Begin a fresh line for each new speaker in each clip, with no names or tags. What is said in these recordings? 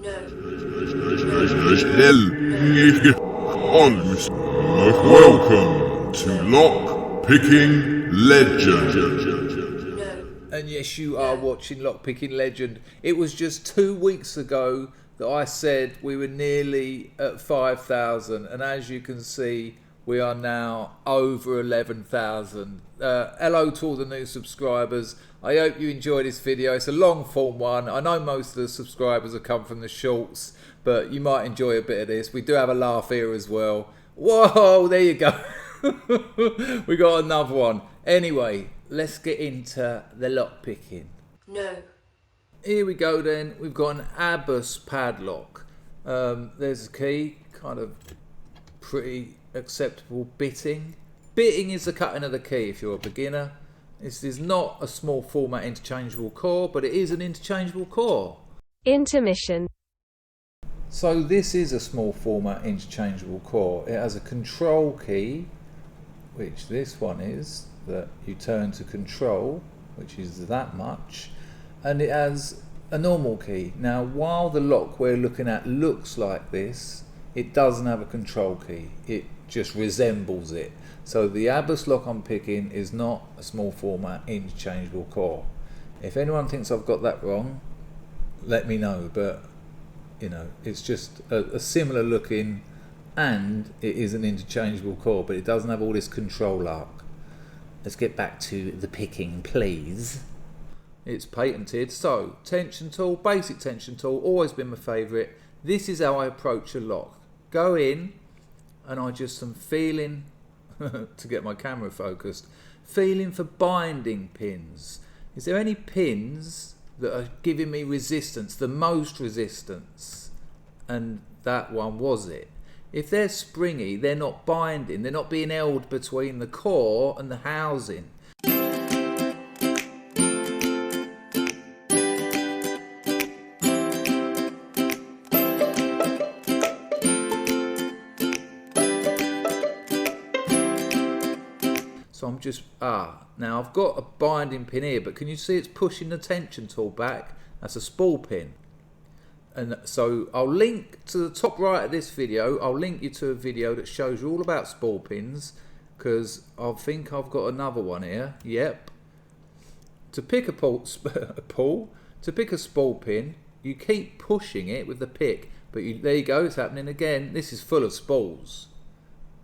Welcome to Lock Picking Legend.
And yes, you are watching Lock Picking Legend. It was just 2 weeks ago that I said we were nearly at 5,000, and as you can see, we are now over 11,000. Hello to all the new subscribers. I hope you enjoyed this video. It's a long form one. I know most of the subscribers have come from the shorts, but you might enjoy a bit of this. We do have a laugh here as well. Whoa, there you go. We got another one. Anyway, let's get into the lock picking. Here we go then. We've got an Abbas padlock. There's a key, kind of pretty acceptable bitting. Bitting is the cutting of the key if you're a beginner. This is not a small format interchangeable core, but it is an interchangeable core.
Intermission.
So this is a small format interchangeable core. It has a control key, which this one is, that you turn to control, which is that much, and it has a normal key. Now, while the lock we're looking at looks like this, it doesn't have a control key. It just resembles it. So the Abbas lock I'm picking is not a small format interchangeable core. If anyone thinks I've got that wrong, let me know, but you know, it's just a similar looking, and it is an interchangeable core, but it doesn't have all this control arc. Let's get back to the picking, please. It's patented. So tension tool, basic tension tool, always been my favourite. This is how I approach a lock. Go in, and I just am feeling to get my camera focused, feeling for binding pins. Is there any pins that are giving me resistance, the most resistance? And that one was it. If they're springy, they're not binding, they're not being held between the core and the housing. So I'm just, now I've got a binding pin here, but can you see it's pushing the tension tool back? That's a spool pin. And so I'll link to the top right of this video, I'll link you to a video that shows you all about spool pins, because I think I've got another one here. Yep. To pick a spool pin, you keep pushing it with the pick, but there you go, it's happening again. This is full of spools.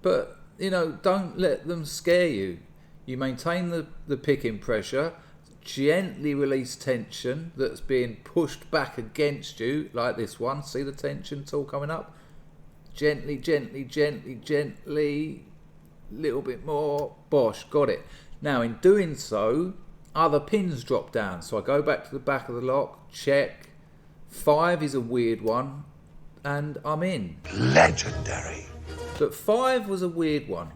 But, you know, don't let them scare you. You maintain the picking pressure, gently release tension that's being pushed back against you, like this one. See the tension tool coming up? Gently, gently, gently, gently, little bit more. Bosh, got it. Now in doing so, other pins drop down. So I go back to the back of the lock, check. 5 is a weird one, and I'm in.
Legendary.
But 5 was a weird one.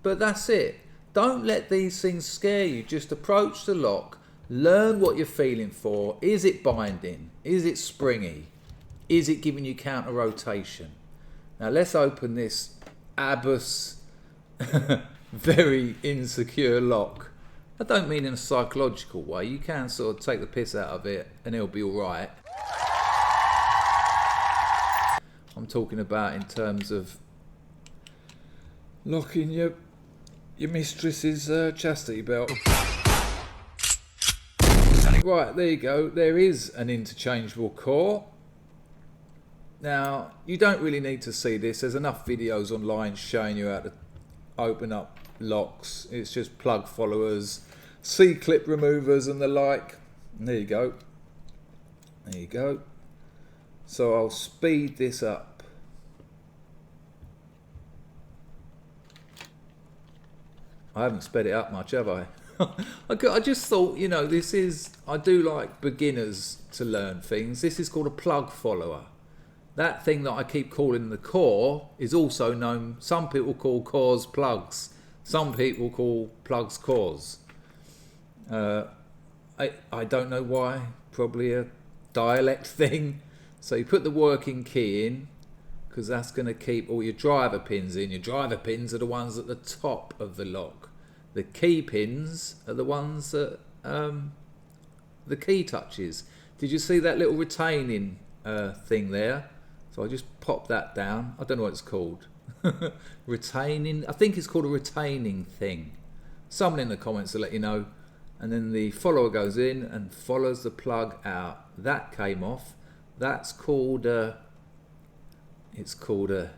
But that's it. Don't let these things scare you. Just approach the lock. Learn what you're feeling for. Is it binding? Is it springy? Is it giving you counter rotation? Now let's open this Abbas very insecure lock. I don't mean in a psychological way. You can sort of take the piss out of it and it'll be alright. I'm talking about in terms of locking your mistress's chastity belt. Right, there you go. There is an interchangeable core. Now, you don't really need to see this. There's enough videos online showing you how to open up locks. It's just plug followers, C-clip removers and the like. And there you go. There you go. So I'll speed this up. I haven't sped it up much, have I? I just thought, you know, I do like beginners to learn things. This is called a plug follower. That thing that I keep calling the core is also known, some people call cores plugs. Some people call plugs cores. I don't know why, probably a dialect thing. So you put the working key in, because that's going to keep all your driver pins in. Your driver pins are the ones at the top of the lock. The key pins are the ones that the key touches. Did you see that little retaining thing there. So I just pop that down. I don't know what it's called. Retaining, I think it's called a retaining thing. Someone in the comments will let you know. And then the follower goes in and follows the plug out. That came off. That's called it's called a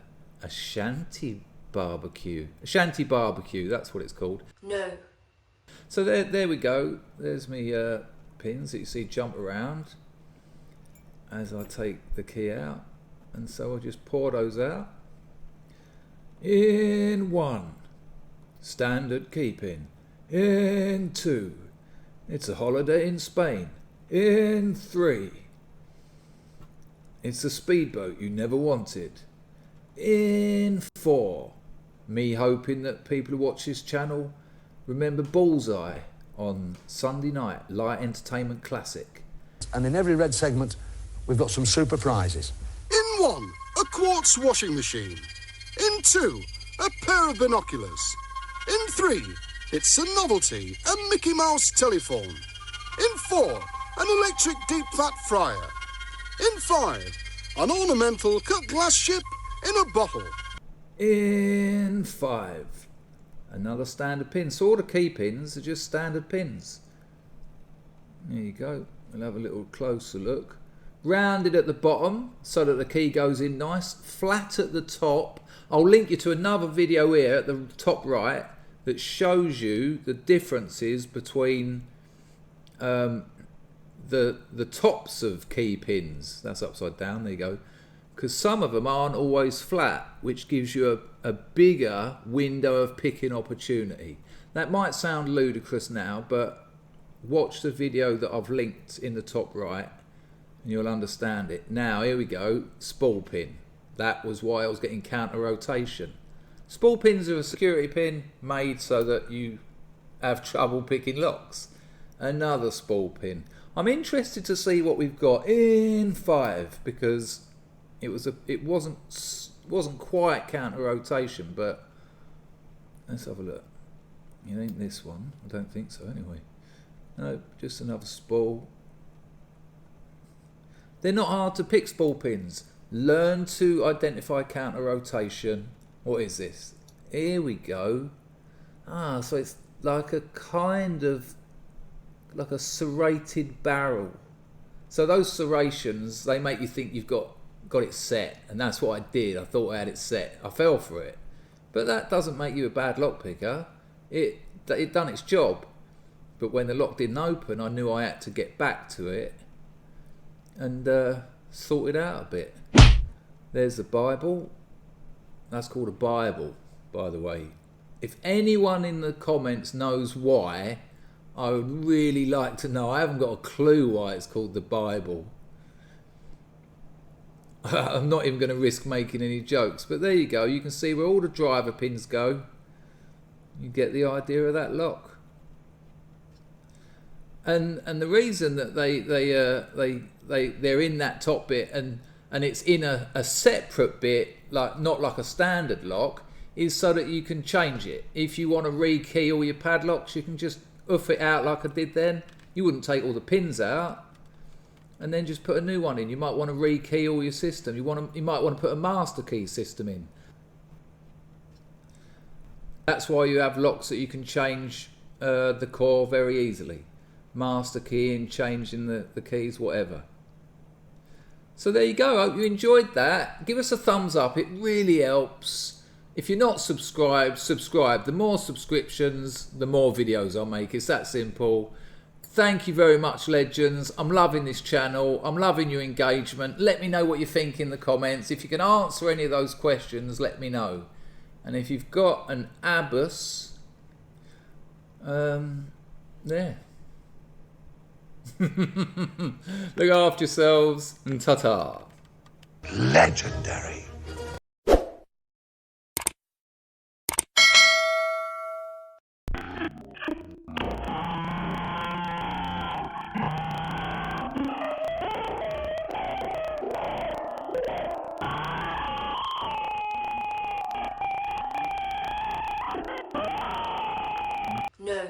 shanty barbecue. A shanty barbecue, that's what it's called.
No.
So there we go. There's me pins that you see jump around as I take the key out. And so I just pour those out. In 1, standard key pin. In 2, it's a holiday in Spain. In 3, it's a speedboat you never wanted. In 4, me hoping that people who watch this channel remember Bullseye on Sunday night, Light Entertainment Classic.
And in every red segment, we've got some super prizes.
In 1, a quartz washing machine. In 2, a pair of binoculars. In 3, it's a novelty, a Mickey Mouse telephone. In 4, an electric deep fat fryer. In 5, an ornamental cut glass ship in a bottle.
In 5, another standard pin. So all the key pins are just standard pins. There you go. We'll have a little closer look. Rounded at the bottom so that the key goes in nice. Flat at the top. I'll link you to another video here at the top right that shows you the differences between the tops of key pins. That's upside down, there you go. Because some of them aren't always flat, which gives you a bigger window of picking opportunity. That might sound ludicrous now, but watch the video that I've linked in the top right and you'll understand it. Now, here we go, spool pin. That was why I was getting counter rotation. Spool pins are a security pin made so that you have trouble picking locks. Another spool pin. I'm interested to see what we've got in 5 because it wasn't quite counter rotation, but let's have a look. It ain't this one. I don't think so anyway. No, just another spool. They're not hard to pick, spool pins. Learn to identify counter rotation. What is this? Here we go. Ah, so it's like a kind of like a serrated barrel. So those serrations, they make you think you've got it set, and that's what I did. I thought I had it set. I fell for it. But that doesn't make you a bad lock picker. It done its job. But when the lock didn't open, I knew I had to get back to it and sort it out a bit. There's the Bible. That's called a Bible, by the way. If anyone in the comments knows why, I would really like to know. I haven't got a clue why it's called the Bible. I'm not even going to risk making any jokes, but there you go. You can see where all the driver pins go. You get the idea of that lock. And the reason that they're in that top bit and it's in a separate bit, like not like a standard lock, is so that you can change it. If you want to rekey all your padlocks, you can just oof it out like I did then. You wouldn't take all the pins out and then just put a new one in. You might want to rekey all your system. You might want to put a master key system in. That's why you have locks that you can change the core very easily. Master keying, changing the keys, whatever. So there you go. I hope you enjoyed that. Give us a thumbs up. It really helps. If you're not subscribed, subscribe. The more subscriptions, the more videos I'll make. It's that simple. Thank you very much, legends. I'm loving this channel. I'm loving your engagement. Let me know what you think in the comments. If you can answer any of those questions, let me know. And if you've got an Abus, there. Look after yourselves and ta-ta.
Legendary.
No.